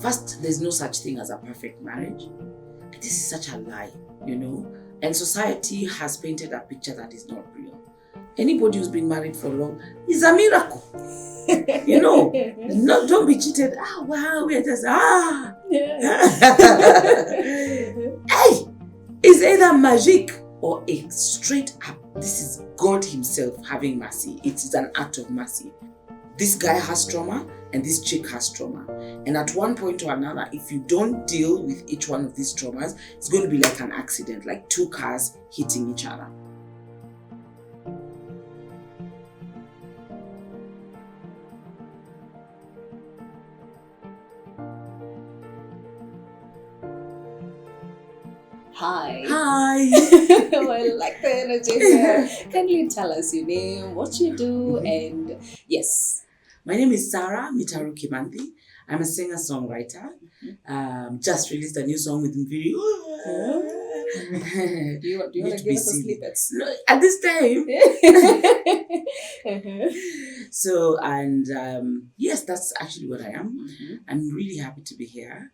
First, there's no such thing as a perfect marriage. This is such a lie, and society has painted a picture that is not real. Anybody who's been married for long is a miracle. No, don't be cheated. Wow, we're just Hey, it's either magic or a straight up. This is God Himself having mercy. It is an act of mercy. This guy has trauma and this chick has trauma. And at one point or another, if you don't deal with each one of these traumas, it's going to be like an accident, like two cars hitting each other. Hi. I like the energy here. Can you tell us your name, what you do, and yes. My name is Sara, Mitaru Kimanthi. I'm a singer-songwriter. Just released a new song with Mitaru. Do you want to give us a snippet? No, at this time. So, and yes, that's actually what I am. I'm really happy to be here.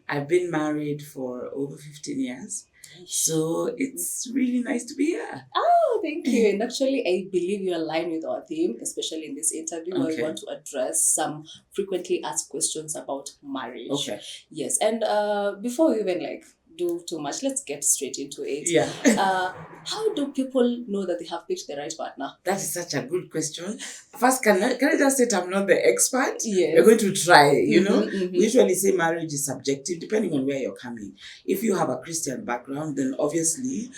I've been married for over 15 years. So it's really nice to be here. Oh, thank you. And actually, I believe you align with our theme, especially in this interview, where we want to address some frequently asked questions about marriage. Okay. Yes. And before we even do too much, let's get straight into it. Yeah. How do people know that they have picked the right partner? That is such a good question. First, can I just say I'm not the expert? Yes. We're going to try, We usually say marriage is subjective depending on where you're coming. If you have a Christian background, then obviously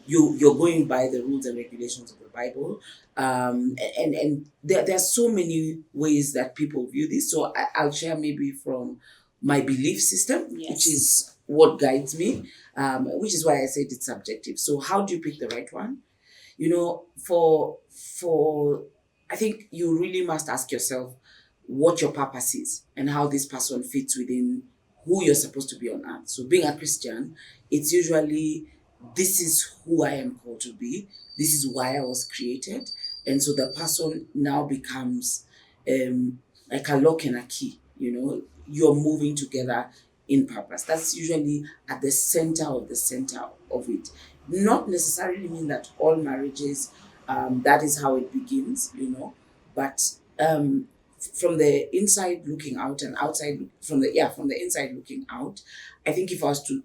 you're going by the rules and regulations of the Bible. And there are so many ways that people view this. So I'll share maybe from my belief system, which is what guides me, which is why I said it's subjective. So how do you pick the right one? For I think you really must ask yourself what your purpose is and how this person fits within who you're supposed to be on earth. So being a Christian, it's usually, this is who I am called to be. This is why I was created. And so the person now becomes like a lock and a key, You're moving together in purpose. That's usually at the center of it. Not necessarily mean that all marriages, that is how it begins, but from the inside looking out and outside, from the inside looking out, I think if I was to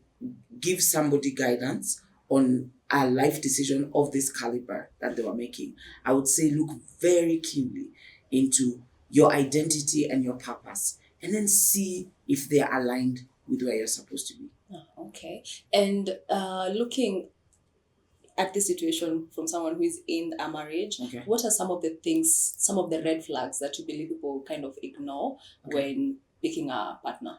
give somebody guidance on a life decision of this caliber that they were making, I would say look very keenly into your identity and your purpose, and then see if they are aligned with where you're supposed to be. Oh, okay. And looking at this situation from someone who is in a marriage, what are some of the red flags that you believe people kind of ignore when picking a partner?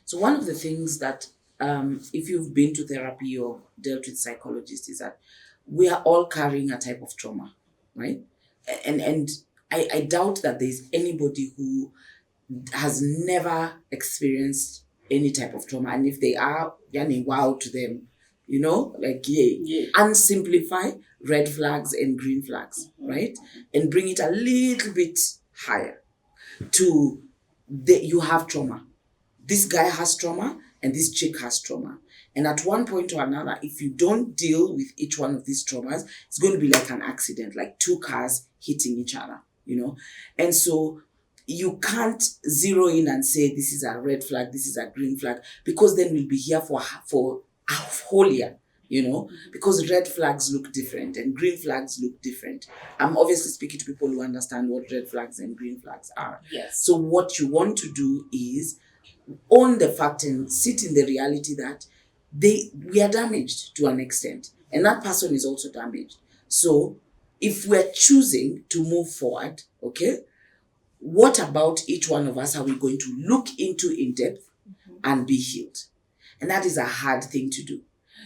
So one of the things that, if you've been to therapy or dealt with psychologists, is that we are all carrying a type of trauma, right? And I doubt that there's anybody who has never experienced any type of trauma. And if they are, wow to them, unsimplify red flags and green flags, right? And bring it a little bit higher to you have trauma. This guy has trauma and this chick has trauma. And at one point or another, if you don't deal with each one of these traumas, it's going to be like an accident, like two cars hitting each other, And so you can't zero in and say this is a red flag, this is a green flag, because then we'll be here for a whole year, because red flags look different and green flags look different. I'm obviously speaking to people who understand what red flags and green flags are. Yes. So what you want to do is own the fact and sit in the reality that we are damaged to an extent, and that person is also damaged. So if we're choosing to move forward, what about each one of us are we going to look into in depth and be healed? And that is a hard thing to do.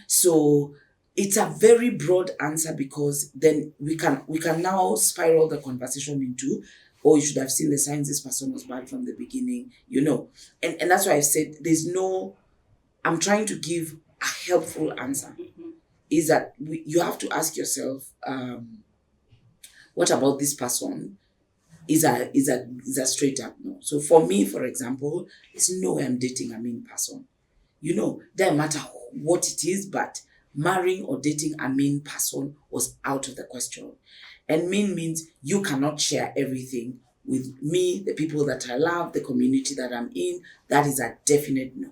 So it's a very broad answer, because then we can now spiral the conversation into, you should have seen the signs this person was bad from the beginning, And that's why I said I'm trying to give a helpful answer. Is that you have to ask yourself, what about this person is a straight up no. So for me, for example, it's no way I'm dating a mean person. Doesn't matter what it is, but marrying or dating a mean person was out of the question. And mean means you cannot share everything with me, the people that I love, the community that I'm in. That is a definite no.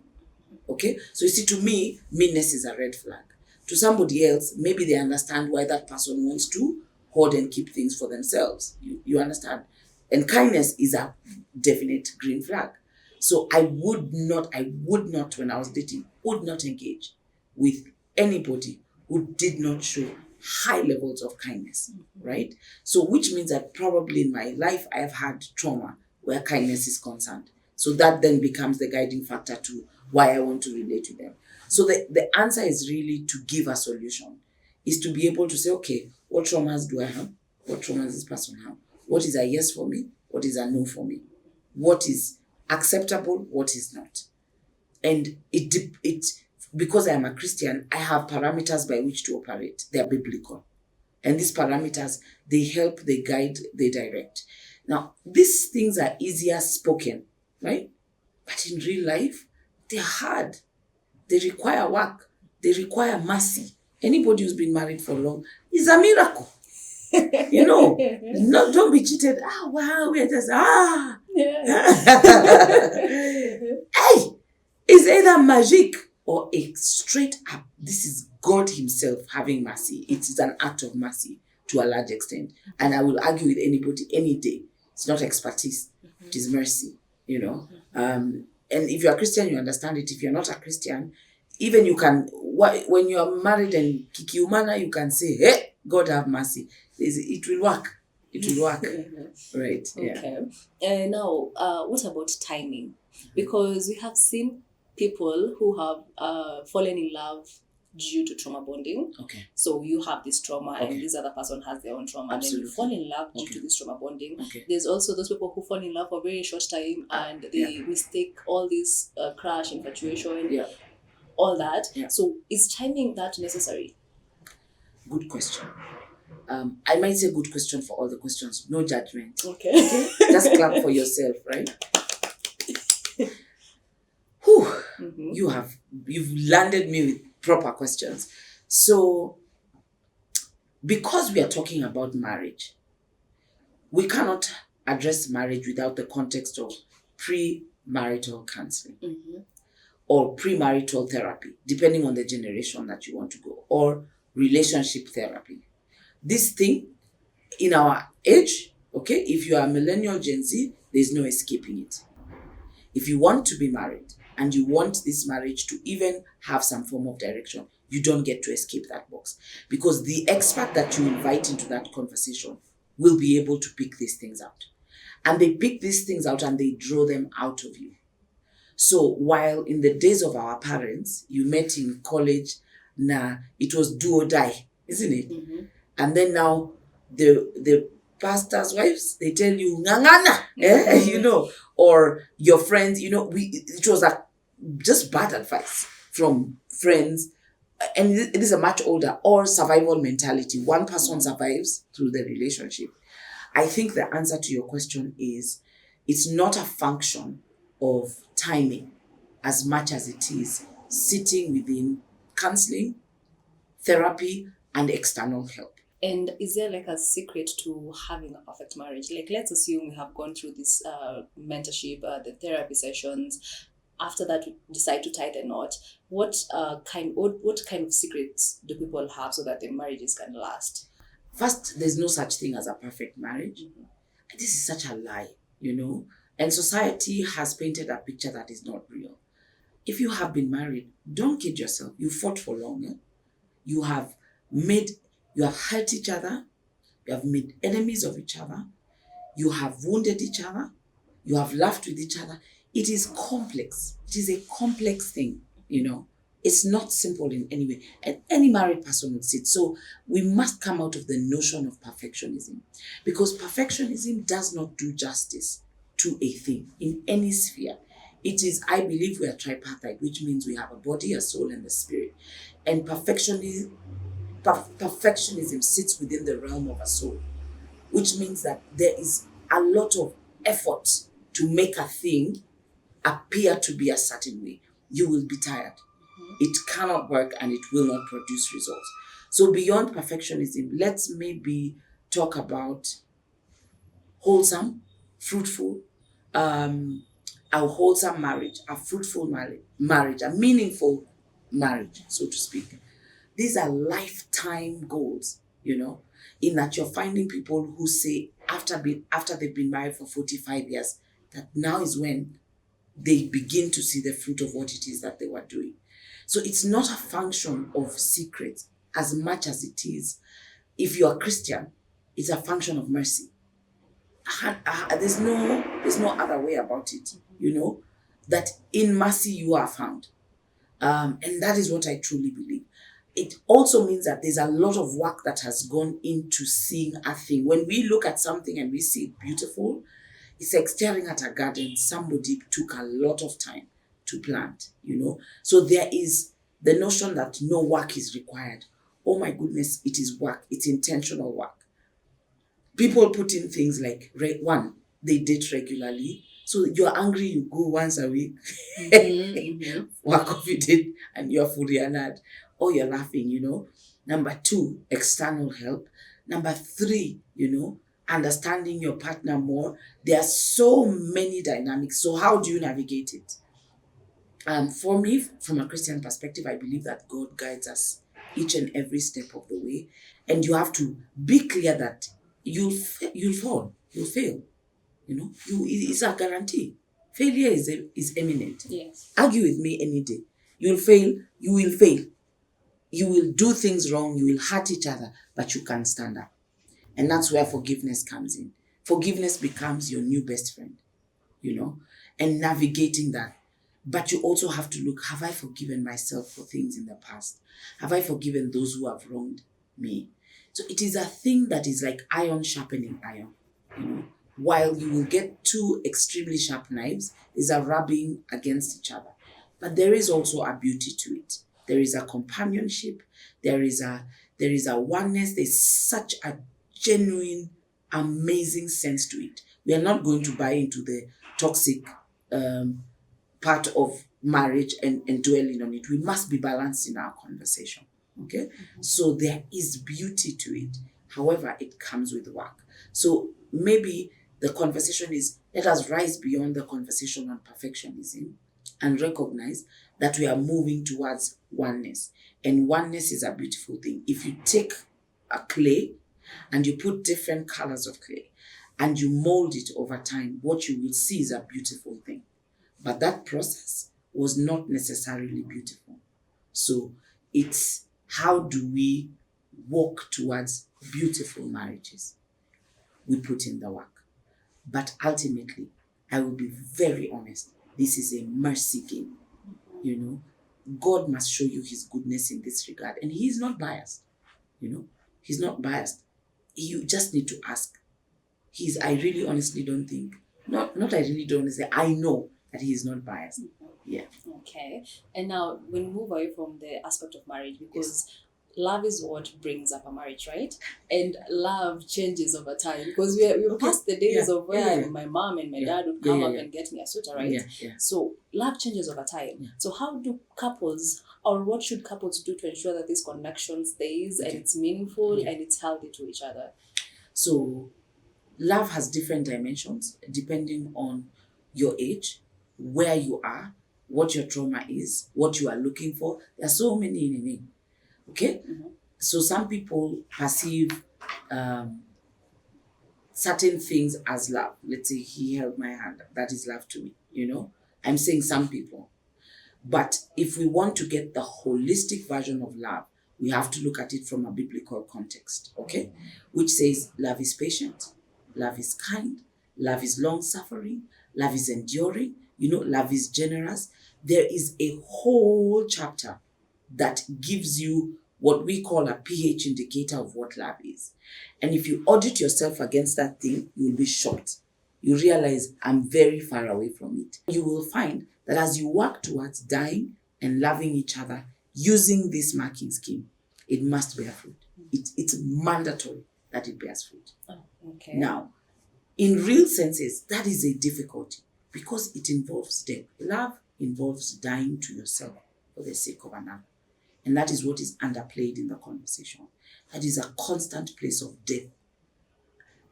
Okay? So you see, to me, meanness is a red flag. To somebody else, maybe they understand why that person wants to hoard and keep things for themselves. You understand? And kindness is a definite green flag. So I would not, when I was dating, would not engage with anybody who did not show high levels of kindness, right? So which means that probably in my life, I have had trauma where kindness is concerned. So that then becomes the guiding factor to why I want to relate to them. So the answer is really to give a solution, is to be able to say, okay, what traumas do I have? What traumas does this person have? What is a yes for me? What is a no for me? What is acceptable? What is not? And it because I am a Christian, I have parameters by which to operate. They are biblical. And these parameters, they help, they guide, they direct. Now, these things are easier spoken, right? But in real life, they're hard. They require work. They require mercy. Anybody who's been married for long is a miracle. No, don't be cheated. Wow, we're just, Yeah. Hey, it's either magic or a straight up, this is God himself having mercy. It is an act of mercy to a large extent. And I will argue with anybody any day. It's not expertise. It is mercy, And if you're a Christian, you understand it. If you're not a Christian, even you can, when you're married and kikiumana, you can say, hey, God have mercy. It will work. It will work. Right. Yeah. Okay. Now, what about timing? Because we have seen people who have fallen in love due to trauma bonding. Okay. So you have this trauma and this other person has their own trauma. Absolutely. And then you fall in love due to this trauma bonding. Okay. There's also those people who fall in love for a very short time and they mistake all this crush, infatuation, all that. Yeah. So is timing that necessary? Good question. I might say good question for all the questions. No judgment. Okay. Just clap for yourself, right? Whew. You've landed me with proper questions. So, because we are talking about marriage, we cannot address marriage without the context of pre-marital counseling or premarital therapy, depending on the generation that you want to go, or relationship therapy. This thing, in our age, okay, if you are a millennial Gen Z, there's no escaping it. If you want to be married and you want this marriage to even have some form of direction, you don't get to escape that box. Because the expert that you invite into that conversation will be able to pick these things out. And they pick these things out and they draw them out of you. So while in the days of our parents, you met in college, it was do or die, isn't it? And then now the pastors' wives, they tell you, ngangana, or your friends, it was just bad advice from friends. And it is a much older or survival mentality. One person survives through the relationship. I think the answer to your question is it's not a function of timing as much as it is sitting within counseling, therapy, and external help. And is there like a secret to having a perfect marriage? Like, let's assume we have gone through this mentorship, the therapy sessions. After that, we decide to tie the knot. What kind of secrets do people have so that their marriages can last? First, there's no such thing as a perfect marriage. This is such a lie, And society has painted a picture that is not real. If you have been married, don't kid yourself. You fought for long. You have hurt each other. You have made enemies of each other. You have wounded each other. You have laughed with each other. It is complex. It is a complex thing, It's not simple in any way. And any married person would see it. So we must come out of the notion of perfectionism. Because perfectionism does not do justice to a thing in any sphere. It is, I believe we are tripartite, which means we have a body, a soul, and a spirit. And perfectionism sits within the realm of a soul, which means that there is a lot of effort to make a thing appear to be a certain way, you will be tired. It cannot work and it will not produce results. So beyond perfectionism, let's maybe talk about wholesome, fruitful, a wholesome marriage, a fruitful marriage, a meaningful marriage, so to speak. These are lifetime goals, in that you're finding people who say after they've been married for 45 years, that now is when they begin to see the fruit of what it is that they were doing. So it's not a function of secret as much as it is, if you're a Christian, it's a function of mercy. There's no other way about it, that in mercy you are found. And that is what I truly believe. It also means that there's a lot of work that has gone into seeing a thing. When we look at something and we see it beautiful, it's like staring at a garden. Somebody took a lot of time to plant, So there is the notion that no work is required. Oh my goodness, it is work. It's intentional work. People put in things like, one, they date regularly. So you're angry, you go once a week, work off it in, and you're fully honored, or you're laughing. Number two, external help. Number three, understanding your partner more. There are so many dynamics. So how do you navigate it? For me, from a Christian perspective, I believe that God guides us each and every step of the way. And you have to be clear that you'll fall, you'll fail. It's a guarantee. Failure is imminent. Yes. Argue with me any day. You'll fail, you will fail. You will do things wrong, you will hurt each other, but you can stand up. And that's where forgiveness comes in. Forgiveness becomes your new best friend, and navigating that. But you also have to look, have I forgiven myself for things in the past? Have I forgiven those who have wronged me? So it is a thing that is like iron sharpening iron. While you will get two extremely sharp knives, is a rubbing against each other. But there is also a beauty to it. There is a companionship. There is a oneness. There's such a genuine, amazing sense to it. We are not going to buy into the toxic part of marriage and dwelling on it. We must be balanced in our conversation. Okay? So there is beauty to it. However, it comes with work. So maybe the conversation is, let us rise beyond the conversation on perfectionism and recognize that we are moving towards oneness. And oneness is a beautiful thing. If you take a clay and you put different colors of clay and you mold it over time, what you will see is a beautiful thing. But that process was not necessarily beautiful. So it's, how do we walk towards beautiful marriages? We put in the work. But ultimately, I will be very honest, this is a mercy game. God must show you his goodness in this regard. And he is not biased. He's not biased. You just need to ask. I really honestly don't think, not I really don't say, I know that he is not biased. Yeah. Okay. And now we move away from the aspect of marriage, because love is what brings up a marriage, right? And love changes over time, because we're past the days of where my mom and my dad would come up and get me a sweater, right? So love changes over time. So how do couples, or what should couples do to ensure that this connection stays and it's meaningful and it's healthy to each other? So love has different dimensions depending on your age, where you are, what your trauma is, what you are looking for. There are so many in a name. Okay? So some people perceive certain things as love. Let's say he held my hand. That is love to me, I'm saying some people. But if we want to get the holistic version of love, we have to look at it from a biblical context, okay? Which says love is patient, love is kind, love is long-suffering, love is enduring, love is generous. There is a whole chapter that gives you what we call a pH indicator of what love is. And if you audit yourself against that thing, you'll be shocked. You realize, I'm very far away from it. You will find that as you work towards dying and loving each other using this marking scheme, it must bear fruit. It's mandatory that it bears fruit. Oh, okay. Now, In real senses, that is a difficulty because it involves death. Love involves dying to yourself for the sake of another. And that is what is underplayed in the conversation. That is a constant place of death.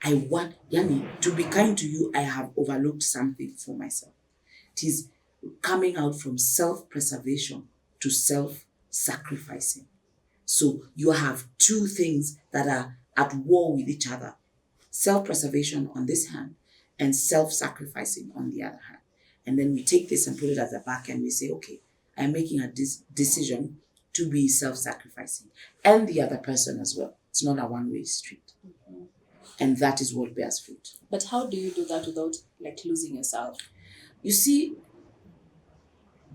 I want, Yani, to be kind to you, I have overlooked something for myself. It is coming out from self-preservation to self-sacrificing. So you have two things that are at war with each other. Self-preservation on this hand and self-sacrificing on the other hand. And then we take this and put it at the back and we say, okay, I'm making a decision to be self-sacrificing. And the other person as well. It's not a one-way street. Mm-hmm. And that is what bears fruit. But how do you do that without losing yourself? You see,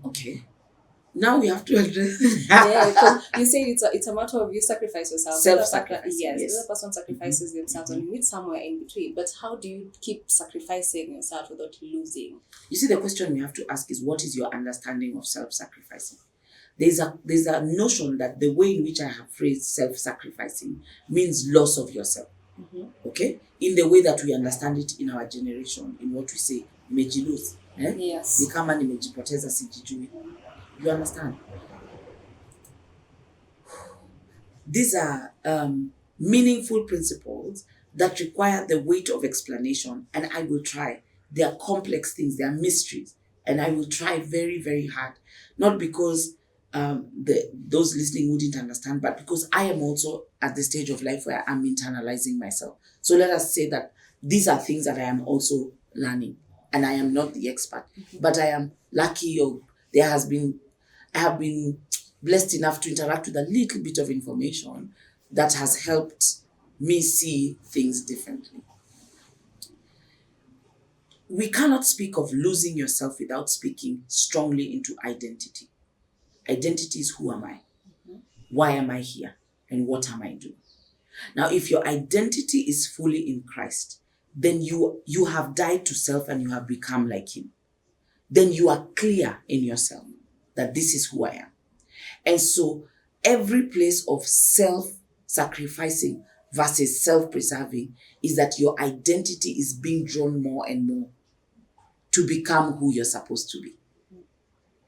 okay, now we have to address. You say it's a matter of you sacrifice yourself. Self-sacrifice. Yes, the other person sacrifices themselves, and you meet somewhere in between. But how do you keep sacrificing yourself without losing? You see, the question we have to ask is, what is your understanding of self-sacrificing? There's a notion that the way in which I have phrased self-sacrificing means loss of yourself. Mm-hmm. Okay? In the way that we understand it in our generation, in what we say, nimejilose. Yes. Ni kama nimejipoteza sijijui. You understand? These are meaningful principles that require the weight of explanation, and I will try. They are complex things, they are mysteries, and I will try very, very hard. Not because those listening wouldn't understand, but because I am also at the stage of life where I'm internalizing myself. So let us say that these are things that I am also learning, and I am not the expert, but I am lucky, or I have been blessed enough to interact with a little bit of information that has helped me see things differently. We cannot speak of losing yourself without speaking strongly into identity. Identity is, who am I? Why am I here? And what am I doing? Now, if your identity is fully in Christ, then you have died to self and you have become like him. Then you are clear in yourself that this is who I am. And so every place of self-sacrificing versus self-preserving is that your identity is being drawn more and more to become who you're supposed to be.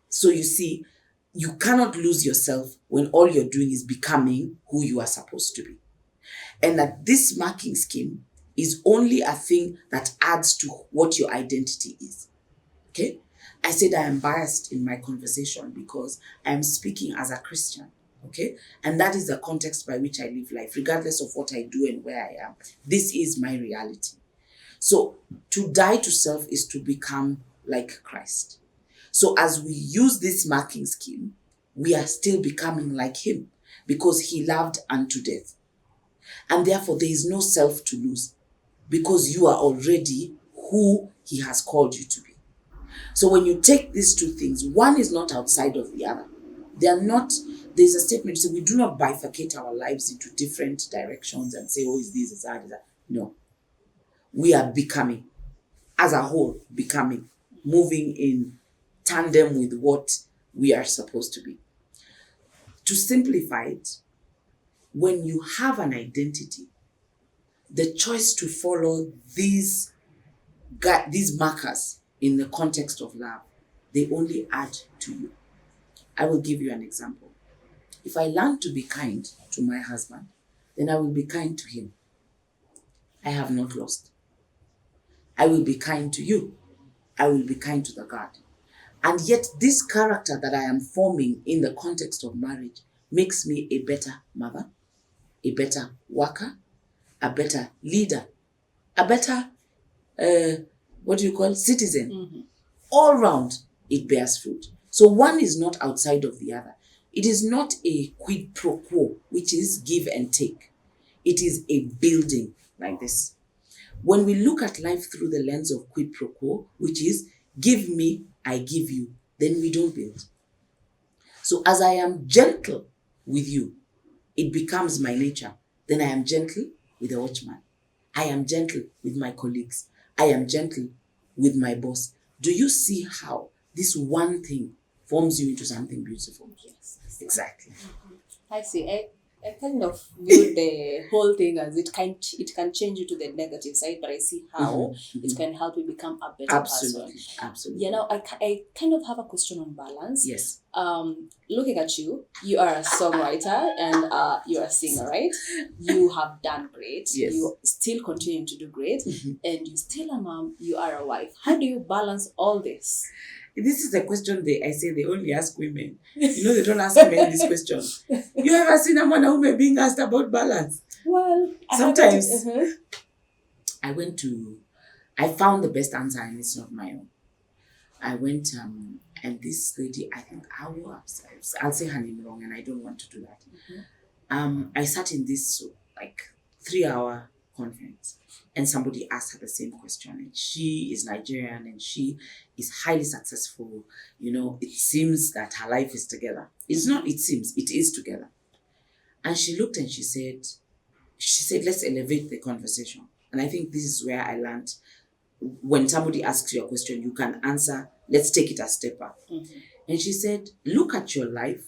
So you see, you cannot lose yourself when all you're doing is becoming who you are supposed to be. And that this marking scheme is only a thing that adds to what your identity is. Okay? I said I am biased in my conversation because I am speaking as a Christian. Okay? And that is the context by which I live life, regardless of what I do and where I am. This is my reality. So to die to self is to become like Christ. So as we use this marking scheme, we are still becoming like him because he loved unto death. And therefore there is no self to lose because you are already who he has called you to be. So when you take these two things, one is not outside of the other. They are not, there's a statement, so we do not bifurcate our lives into different directions and say, oh, is this, is that, is that. No. We are becoming, as a whole, becoming, moving in tandem with what we are supposed to be. To simplify it, when you have an identity, the choice to follow these markers in the context of love, they only add to you. I will give you an example. If I learn to be kind to my husband, then I will be kind to him. I have not lost. I will be kind to you. I will be kind to the God. And yet this character that I am forming in the context of marriage makes me a better mother, a better worker, a better leader, a better, citizen. Mm-hmm. All round, it bears fruit. So one is not outside of the other. It is not a quid pro quo, which is give and take. It is a building like this. When we look at life through the lens of quid pro quo, which is give me, I give you, then we don't build. So as I am gentle with you, it becomes my nature. Then I am gentle with the watchman. I am gentle with my colleagues. I am gentle with my boss. Do you see how this one thing forms you into something beautiful? Yes. Exactly. Mm-hmm. I see. I kind of view the whole thing as it can change you to the negative side, but I see how it can help you become a better person. Absolutely. You know, I kind of have a question on balance. Yes. Looking at you, you are a songwriter and you're a singer, right? You have done great. Yes. You still continue to do great, and you still a mom. You are a wife. How do you balance all this? This is a question I say they only ask women. You know, they don't ask men this question. You ever seen a man or woman being asked about balance? Well, sometimes I found the best answer, and it's not my own. I went and this lady, I think I'll say her name wrong, and I don't want to do that. I sat in this like 3-hour conference, and somebody asked her the same question, and she is Nigerian and she is highly successful. You know, it seems that her life is together. It's not, it seems, it is together. And she looked and she said, let's elevate the conversation. And I think this is where I learned, when somebody asks you a question, you can answer, let's take it a step up. And she said, look at your life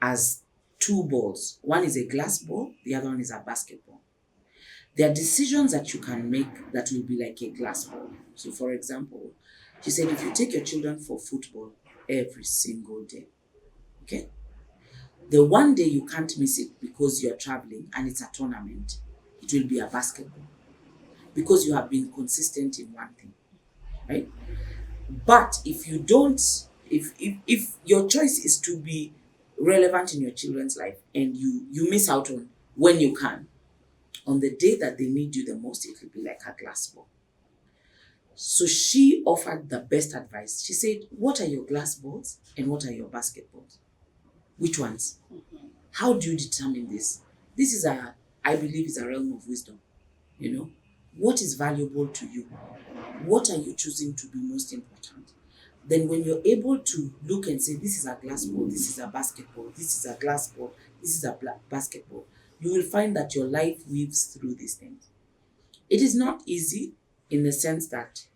as 2 balls. One is a glass ball, the other one is a basketball. There are decisions that you can make that will be like a glass ball. So for example, she said, if you take your children for football every single day, okay? The one day you can't miss it because you're traveling and it's a tournament, it will be a basketball. Because you have been consistent in one thing, right? But if you don't, if your choice is to be relevant in your children's life and you miss out on when you can, on the day that they need you the most, it will be like a glass ball. So she offered the best advice. She said, what are your glass balls and what are your basketballs? Which ones? How do you determine this? This is I believe is a realm of wisdom. You know, what is valuable to you? What are you choosing to be most important? Then when you're able to look and say, this is a glass ball, this is a basketball, this is a glass ball, this is a basketball, you will find that your life weaves through these things. It is not easy in the sense that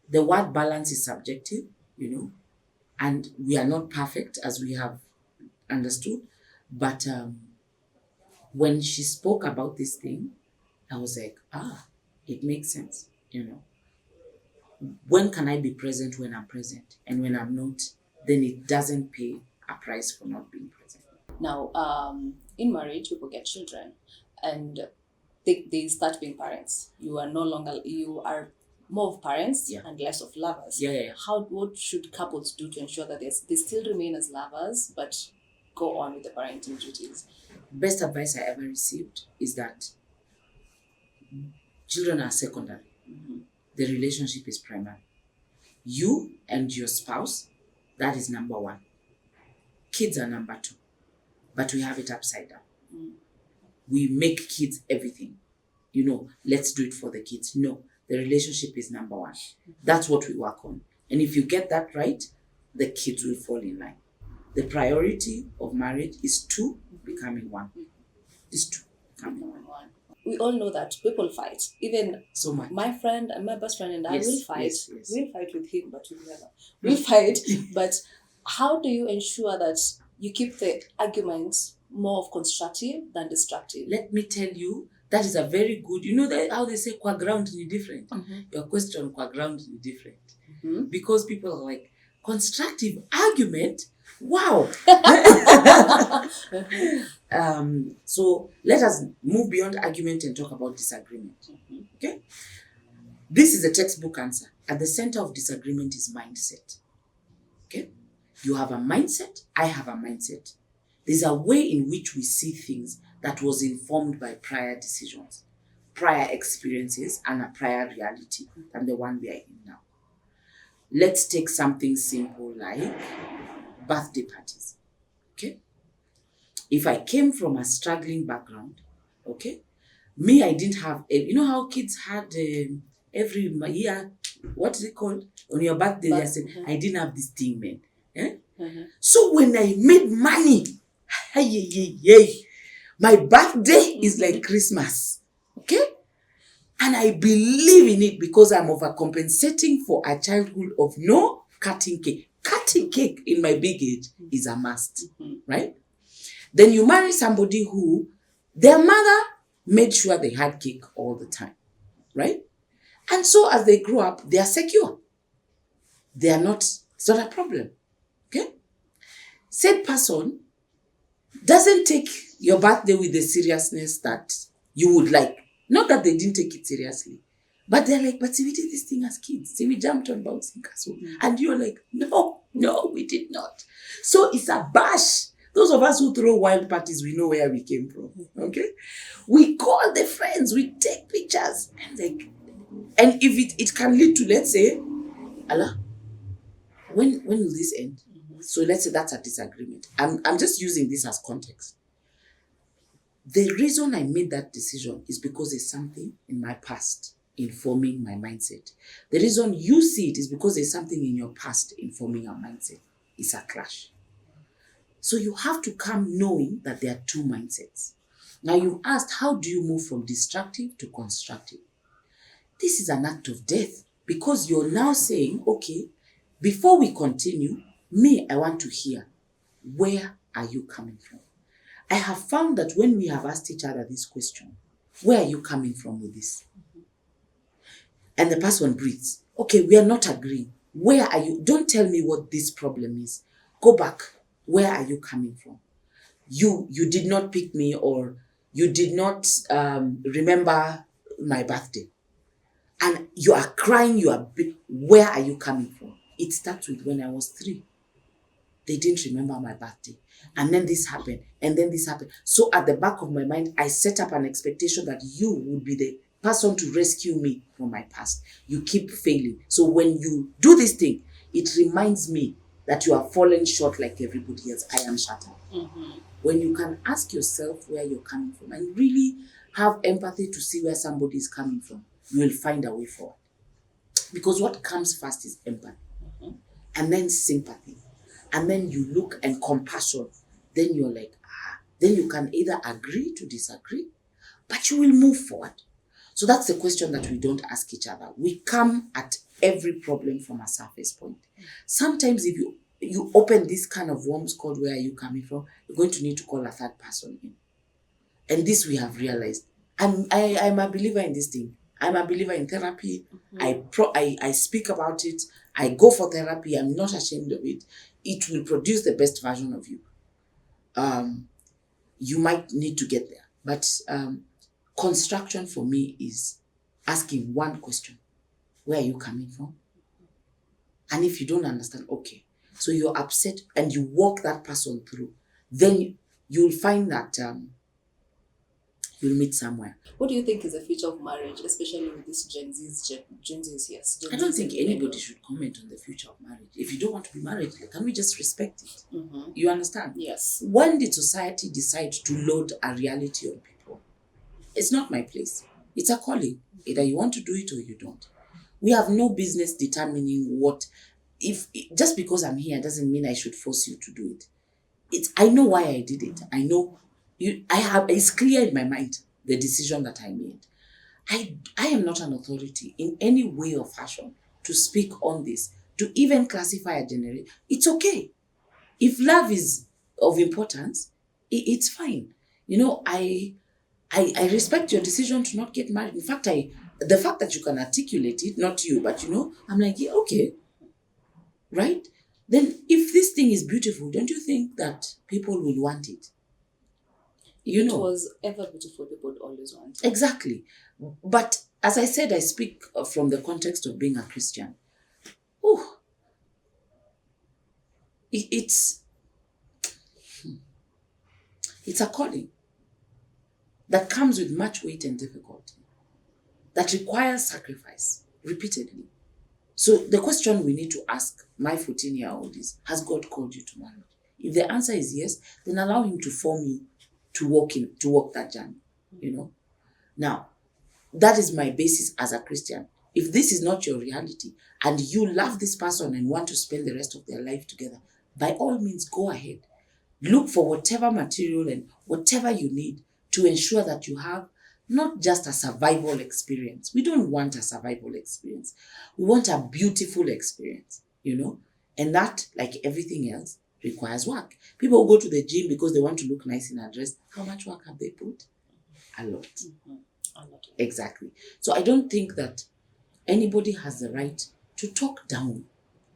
the word balance is subjective, you know, and we are not perfect as we have understood. But when she spoke about this thing, I was like, it makes sense, you know. When can I be present when I'm present? And when I'm not, then it doesn't pay a price for not being present. Now, in marriage, people get children and they start being parents. You are more of parents and less of lovers. What should couples do to ensure that they still remain as lovers, but go on with the parenting duties? Best advice I ever received is that children are secondary. The relationship is primary. You and your spouse, that is number 1. Kids are number 2. But we have it upside down. We make kids everything. You know, let's do it for the kids. No, the relationship is number 1. That's what we work on. And if you get that right, the kids will fall in line. The priority of marriage is 2 becoming 1. Is 2 becoming 1. We all know that people fight. Even so much. My friend and my best friend and I will fight. Yes. We'll fight with him, but together. We'll fight. But how do you ensure that you keep the arguments more of constructive than destructive? Let me tell you, that is a very good, you know that how they say qua ground is different. Your question qua ground is different. Because people are like, constructive argument? Wow. So let us move beyond argument and talk about disagreement. Okay? This is a textbook answer. At the center of disagreement is mindset. Okay? You have a mindset, I have a mindset. There's a way in which we see things that was informed by prior decisions, prior experiences, and a prior reality than the one we are in now. Let's take something simple like birthday parties. Okay? If I came from a struggling background, okay, I didn't have, you know how kids had every year, what is it called? On your birthday, they said, I didn't have this thing, man. Eh? So when I made money, my birthday is like Christmas. Okay? And I believe in it because I'm overcompensating for a childhood of no cutting cake. Cutting cake in my big age is a must, right? Then you marry somebody who Their mother made sure they had cake all the time, right? And so as they grow up, they are secure. They are not, it's not a problem. Okay? Said person doesn't take your birthday with the seriousness that you would like. Not that they didn't take it seriously, but they're like, but see, we did this thing as kids. See, we jumped on bouncing castle. And you're like, no, we did not. So it's a bash. Those of us who throw wild parties, we know where we came from. Okay? We call the friends, we take pictures. And if it can lead to, let's say, Allah, when will this end? So let's say that's a disagreement. I'm just using this as context. The reason I made that decision is because there's something in my past informing my mindset. The reason you see it is because there's something in your past informing your mindset. It's a clash. So you have to come knowing that there are two mindsets. Now you asked, how do you move from destructive to constructive? This is an act of death because you're now saying, okay, before we continue, I want to hear, where are you coming from? I have found that when we have asked each other this question, where are you coming from with this? And the person breathes. Okay, we are not agreeing. Where are you? Don't tell me what this problem is. Go back. Where are you coming from? You did not pick me, or you did not remember my birthday. And you are crying, where are you coming from? It starts with when I was 3. They didn't remember my birthday. And then this happened. And then this happened. So at the back of my mind, I set up an expectation that you would be the person to rescue me from my past. You keep failing. So when you do this thing, it reminds me that you are fallen short like everybody else. I am shattered. When you can ask yourself where you're coming from and really have empathy to see where somebody is coming from, you will find a way forward. Because what comes first is empathy. And then sympathy. And then you look and compassion. Then you're like, then you can either agree to disagree, but you will move forward. So that's the question that we don't ask each other. We come at every problem from a surface point. Sometimes if you open this kind of worms called where are you coming from, you're going to need to call a third person in. And this we have realized. I'm a believer in this thing. I'm a believer in therapy. I speak about it. I go for therapy. I'm not ashamed of it. It will produce the best version of you. You might need to get there. But construction for me is asking one question. Where are you coming from? And if you don't understand, okay. So you're upset and you walk that person through. Then you'll find that you'll meet somewhere. What do you think is the future of marriage, especially with this Gen Z's, yes? I don't think anybody should comment on the future of marriage. If you don't want to be married, can we just respect it? You understand? Yes. When did society decide to load a reality on people? It's not my place. It's a calling. Either you want to do it or you don't. We have no business determining what. Just because I'm here doesn't mean I should force you to do it. I know why I did it. I know it's clear in my mind the decision that I made. I am not an authority in any way or fashion to speak on this, to even classify a generation. It's okay. If love is of importance, it's fine. I respect your decision to not get married. In fact, the fact that you can articulate it, not you, but I'm like, yeah, okay. Right? Then if this thing is beautiful, don't you think that people will want it? It was ever beautiful, people would always want it. Exactly. But as I said, I speak from the context of being a Christian. Oh, it's a calling that comes with much weight and difficulty, that requires sacrifice repeatedly. So the question we need to ask my 14-year-old is, has God called you to marriage? If the answer is yes, then allow him to form you to walk that journey. Now, that is my basis as a Christian. If this is not your reality and you love this person and want to spend the rest of their life together, by all means, go ahead. Look for whatever material and whatever you need to ensure that you have not just a survival experience. We don't want a survival experience. We want a beautiful experience, And that, like everything else, requires work. People go to the gym because they want to look nice in a dress. How much work have they put? a lot. Mm-hmm. A lot. Exactly. So I don't think that anybody has the right to talk down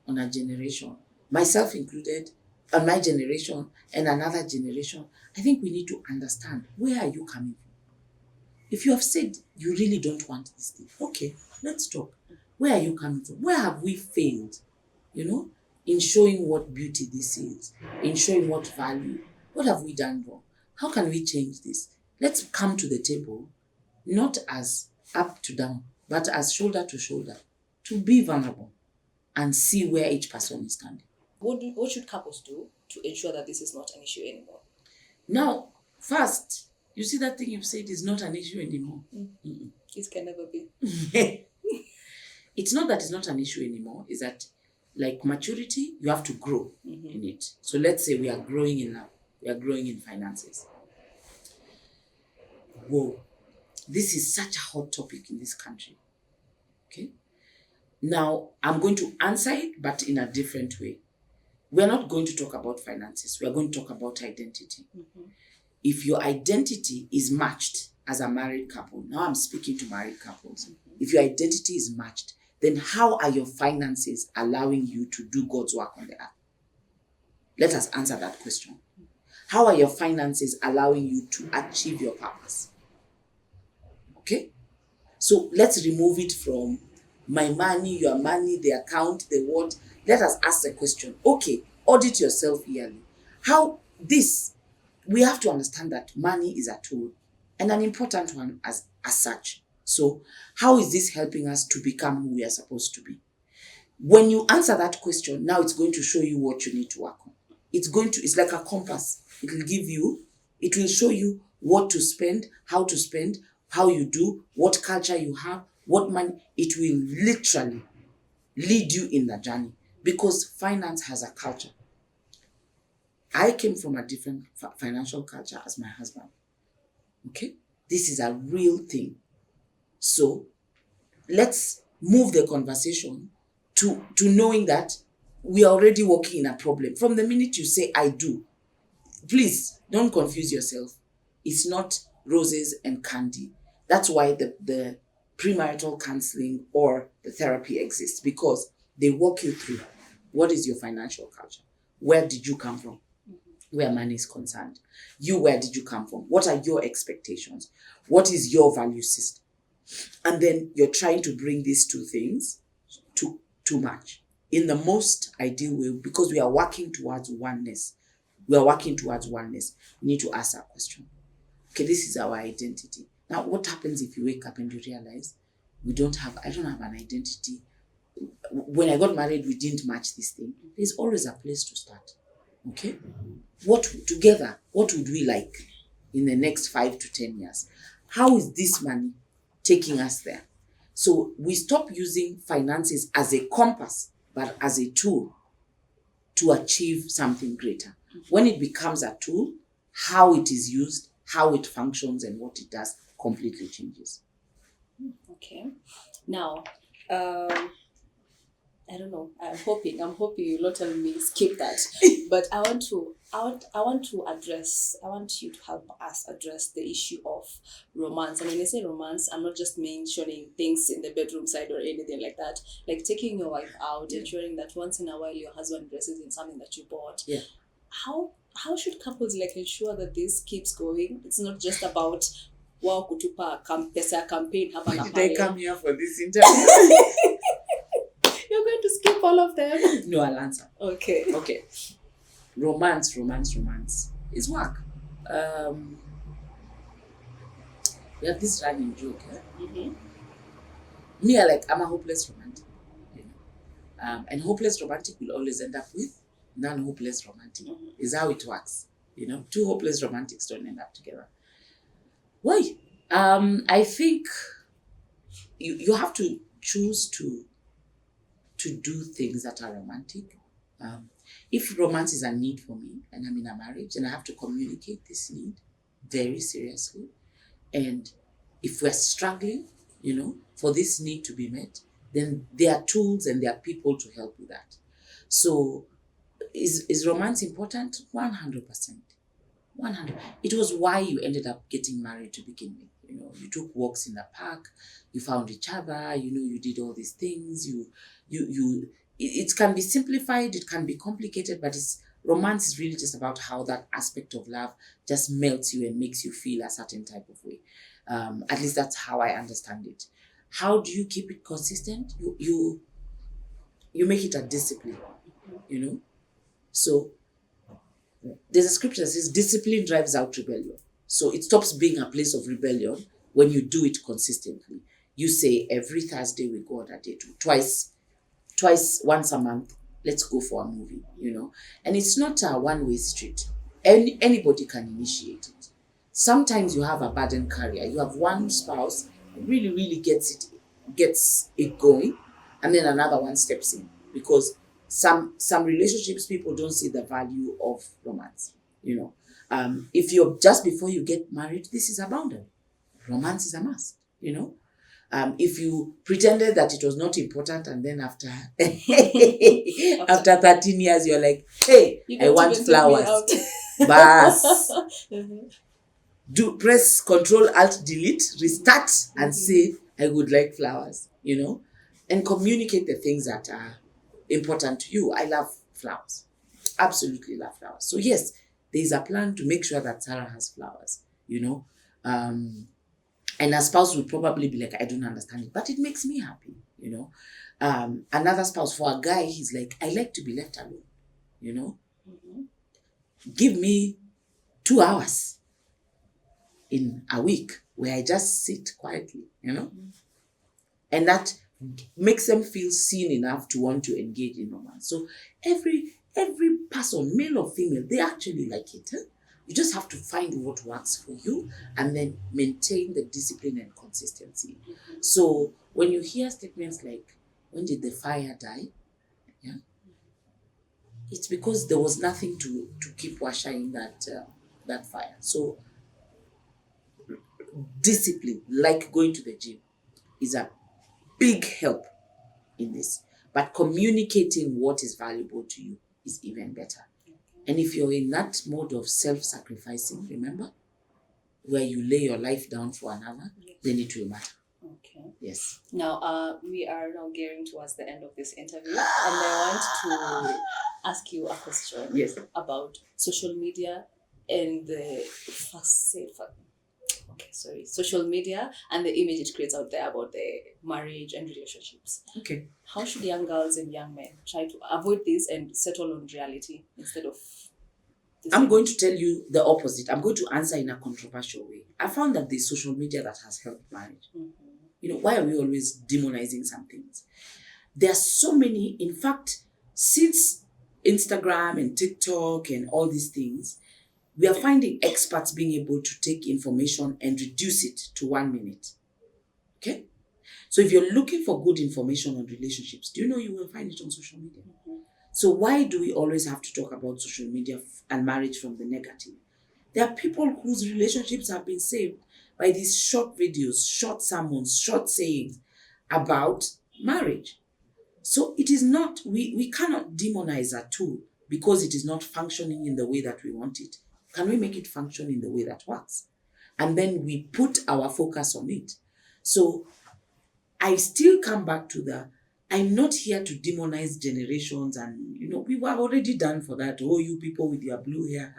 on a generation, myself included, on my generation and another generation. I think we need to understand, where are you coming from? If you have said you really don't want this thing, okay, let's talk. Where are you coming from? Where have we failed, in showing what beauty this is, in showing what value? What have we done wrong? How can we change this? Let's come to the table, not as up to down, but as shoulder to shoulder, to be vulnerable and see where each person is standing. What should couples do to ensure that this is not an issue anymore? Now, first, you see that thing you've said is not an issue anymore. It can never be. It's not that it's not an issue anymore, it's that, like maturity, you have to grow in it. So let's say we are growing in finances. Whoa, this is such a hot topic in this country. Okay? Now, I'm going to answer it, but in a different way. We're not going to talk about finances. We're going to talk about identity. If your identity is matched as a married couple, now I'm speaking to married couples. If your identity is matched, then how are your finances allowing you to do God's work on the earth? Let us answer that question. How are your finances allowing you to achieve your purpose? Okay? So let's remove it from my money, your money, the account, the what. Let us ask the question, okay, audit yourself yearly. We have to understand that money is a tool and an important one as such. So how is this helping us to become who we are supposed to be? When you answer that question, now it's going to show you what you need to work on. It's like a compass. It will show you what to spend, how you do, what culture you have, what money. It will literally lead you in the journey, because finance has a culture. I came from a different financial culture as my husband. Okay? This is a real thing. So let's move the conversation to knowing that we are already working in a problem. From the minute you say, I do, please don't confuse yourself. It's not roses and candy. That's why the premarital counseling or the therapy exists, because they walk you through what is your financial culture. Where did you come from? Where money is concerned. Where did you come from? What are your expectations? What is your value system? And then you're trying to bring these two things to match in the most ideal way, because we are working towards oneness. We need to ask that question. Okay, this is our identity. Now, what happens if you wake up and you realize I don't have an identity? When I got married, we didn't match this thing. There's always a place to start. Okay? What would we like in the next 5 to 10 years? How is this money taking us there? So we stop using finances as a compass, but as a tool to achieve something greater. When it becomes a tool, how it is used, how it functions, and what it does completely changes. Okay. Now, I don't know. I'm hoping you'll not tell me skip that. But I want you to help us address the issue of romance. And when I say romance, I'm not just mentioning things in the bedroom side or anything like that. Like taking your wife out, ensuring that once in a while your husband dresses in something that you bought. Yeah. How should couples ensure that this keeps going? It's not just about wow kutupa pesa campaign hapa na pale. Did I come here for this interview? You're going to skip all of them? No, I'll answer. Okay. Romance is work. We have this running joke. Me, I'm a hopeless romantic. And hopeless romantic will always end up with non-hopeless romantic. Is how it works. Two hopeless romantics don't end up together. Why? I think you have to choose to do things that are romantic. If romance is a need for me and I'm in a marriage, then I have to communicate this need very seriously. And if we're struggling, for this need to be met, then there are tools and there are people to help with that. So is romance important? 100%. 100. It was why you ended up getting married to begin with. You took walks in the park, you found each other, you did all these things. It can be simplified, it can be complicated, but romance is really just about how that aspect of love just melts you and makes you feel a certain type of way. At least that's how I understand it. How do you keep it consistent? You make it a discipline, So there's a scripture that says discipline drives out rebellion. So it stops being a place of rebellion when you do it consistently. You say every Thursday we go on a date, once a month, let's go for a movie. And it's not a one-way street. Anybody can initiate it. Sometimes you have a burden carrier. You have one spouse who really, really gets it going, and then another one steps in, because some relationships, people don't see the value of romance. If you're just before you get married, this is a boundary. Romance is a must. If you pretended that it was not important, and then after after 13 years you're like, hey, I want flowers. Bas. Do press Control Alt Delete, restart, and say I would like flowers. And communicate the things that are important to you. I love flowers. Absolutely love flowers. So yes, there is a plan to make sure that Sara has flowers. And her spouse would probably be like, I don't understand it, but it makes me happy. Another spouse, for a guy, he's like, I like to be left alone. Give me 2 hours in a week where I just sit quietly, and that makes them feel seen enough to want to engage in romance. So every person, male or female, they actually like it. You just have to find what works for you and then maintain the discipline and consistency. So when you hear statements like, when did the fire die? Yeah, it's because there was nothing to keep washing that fire. So discipline, like going to the gym, is a big help in this. But communicating what is valuable to you is even better. And if you're in that mode of self-sacrificing, remember, where you lay your life down for another, then it will matter. Okay. Yes. Now, we are now gearing towards the end of this interview, and I want to ask you a question. Yes. About social media and the social media and the image it creates out there about the marriage and relationships. Okay. How should young girls and young men try to avoid this and settle on reality instead of this? I'm going to tell you the opposite. I'm going to answer in a controversial way. I found that there's social media that has helped marriage. Why are we always demonizing some things? There are so many. In fact, since Instagram and TikTok and all these things, we are finding experts being able to take information and reduce it to 1 minute. Okay? So if you're looking for good information on relationships, do you know you will find it on social media? So why do we always have to talk about social media and marriage from the negative? There are people whose relationships have been saved by these short videos, short sermons, short sayings about marriage. So it is not, we cannot demonize a tool because it is not functioning in the way that we want it. Can we make it function in the way that works? And then we put our focus on it. So I still come back to I'm not here to demonize generations, and we were already done for that. Oh, you people with your blue hair,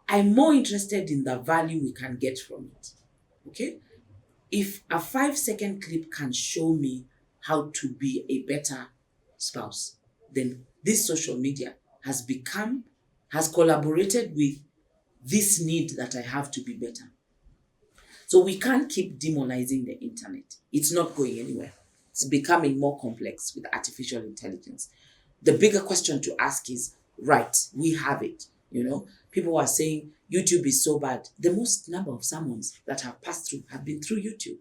I'm more interested in the value we can get from it. Okay? If a 5-second clip can show me how to be a better spouse, then this social media has collaborated with this need that I have to be better. So we can't keep demonizing the internet. It's not going anywhere. It's becoming more complex with artificial intelligence. The bigger question to ask is, right, we have it. People are saying YouTube is so bad. The most number of sermons that have passed through have been through YouTube.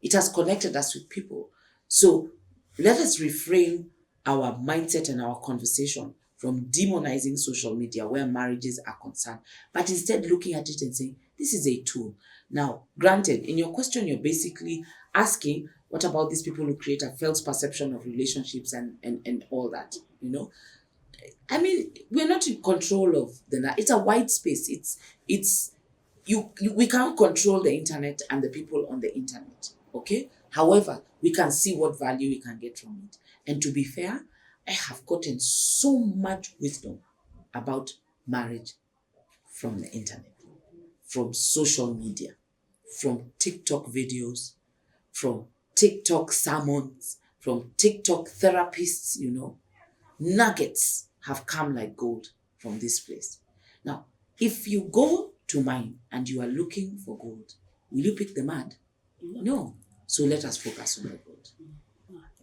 It has connected us with people. So let us reframe our mindset and our conversation from demonizing social media where marriages are concerned, but instead looking at it and saying, this is a tool. Now, granted, in your question, you're basically asking, what about these people who create a false perception of relationships and all that, I mean, we're not in control of it's a wide space. We can't control the internet and the people on the internet. Okay. However, we can see what value we can get from it. And to be fair, I have gotten so much wisdom about marriage from the internet, from social media, from TikTok videos, from TikTok sermons, from TikTok therapists, nuggets have come like gold from this place. Now, if you go to mine and you are looking for gold, will you pick the mud? No. So let us focus on the gold.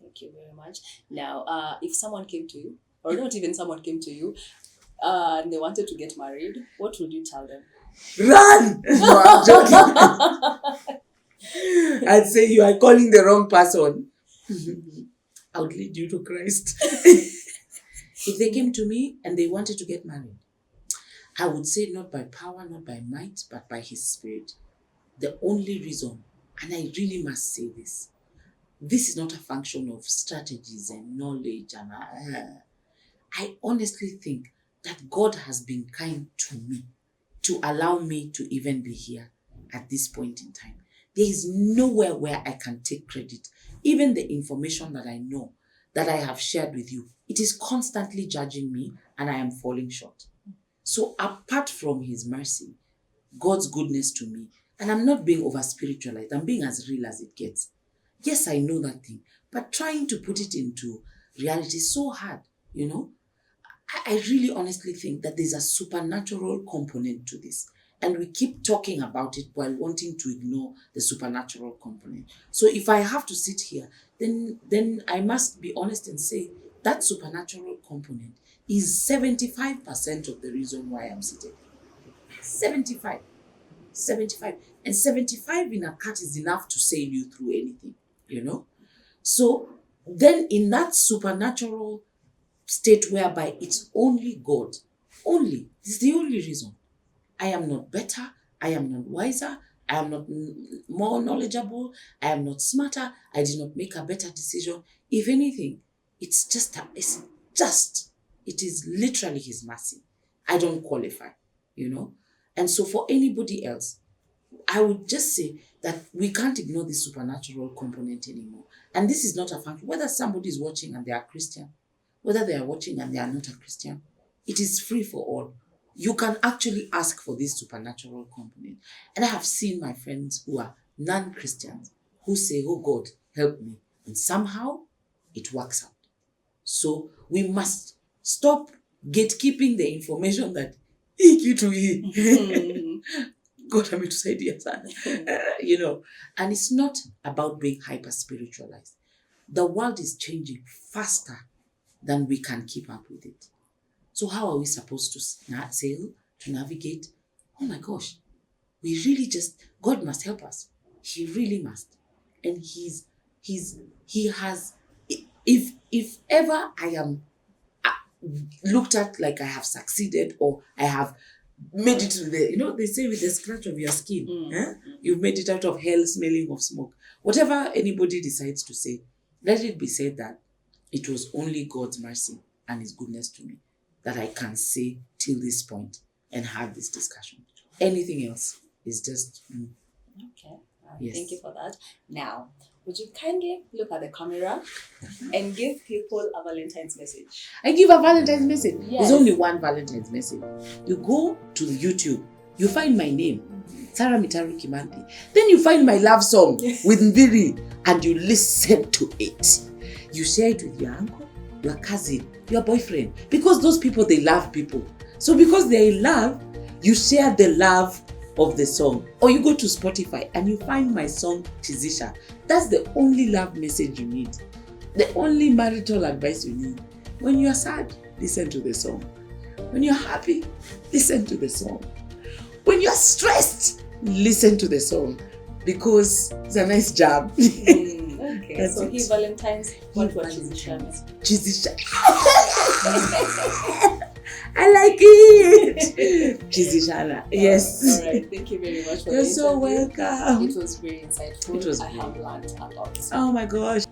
Thank you very much. Now, if someone came to you, or not even someone came to you, and they wanted to get married, what would you tell them? Run! No, I'm joking. I'd say you are calling the wrong person. I would lead you to Christ. If they came to me and they wanted to get married, I would say not by power, not by might, but by His Spirit. The only reason, and I really must say this is not a function of strategies and knowledge. I honestly think that God has been kind to me to allow me to even be here at this point in time. There is nowhere where I can take credit. Even the information that I know, that I have shared with you, it is constantly judging me and I am falling short. So apart from His mercy, God's goodness to me, and I'm not being over spiritualized, I'm being as real as it gets. Yes, I know that thing, but trying to put it into reality is so hard, I really honestly think that there's a supernatural component to this. And we keep talking about it while wanting to ignore the supernatural component. So if I have to sit here, then I must be honest and say that supernatural component is 75% of the reason why I'm seated. 75. And 75 in a cut is enough to sail you through anything, So then in that supernatural state whereby it's only God, this is the only reason. I am not better, I am not wiser, I am not more knowledgeable, I am not smarter, I did not make a better decision. If anything, it is literally His mercy. I don't qualify, And so for anybody else, I would just say that we can't ignore the supernatural component anymore. And this is not a function, whether somebody is watching and they are Christian, whether they are watching and they are not a Christian, it is free for all. You can actually ask for this supernatural component. And I have seen my friends who are non-Christians who say, oh God, help me. And somehow it works out. So we must stop gatekeeping the information that God ametusaidia sana. And it's not about being hyper-spiritualized. The world is changing faster than we can keep up with it. So how are we supposed to sail, to navigate? Oh my gosh, God must help us. He really must. And he has, if ever I am looked at like I have succeeded or I have made it to they say with the scratch of your skin, you've made it out of hell smelling of smoke. Whatever anybody decides to say, let it be said that it was only God's mercy and His goodness to me that I can say till this point and have this discussion. Anything else is just... Okay. Yes. Thank you for that. Now, would you kindly look at the camera and give people a Valentine's message? I give a Valentine's message? Yes. There's only one Valentine's message. You go to YouTube, you find my name, Sara Mitaru Kimanthi. Then you find my love song with Ndiri and you listen to it. You share it with your uncle, your cousin, your boyfriend. Because those people, they love people. So because they're in love, you share the love of the song. Or you go to Spotify and you find my song, Chizisha. That's the only love message you need. The only marital advice you need. When you are sad, listen to the song. When you're happy, listen to the song. When you're stressed, listen to the song. Because it's a nice job. Okay, that's so he Valentine's, what was Chizisha? Chizisha. I like it. Chizisha. Yes. All right. Thank you very much for You're so welcome. It was very insightful. I have learned a lot. Oh my gosh.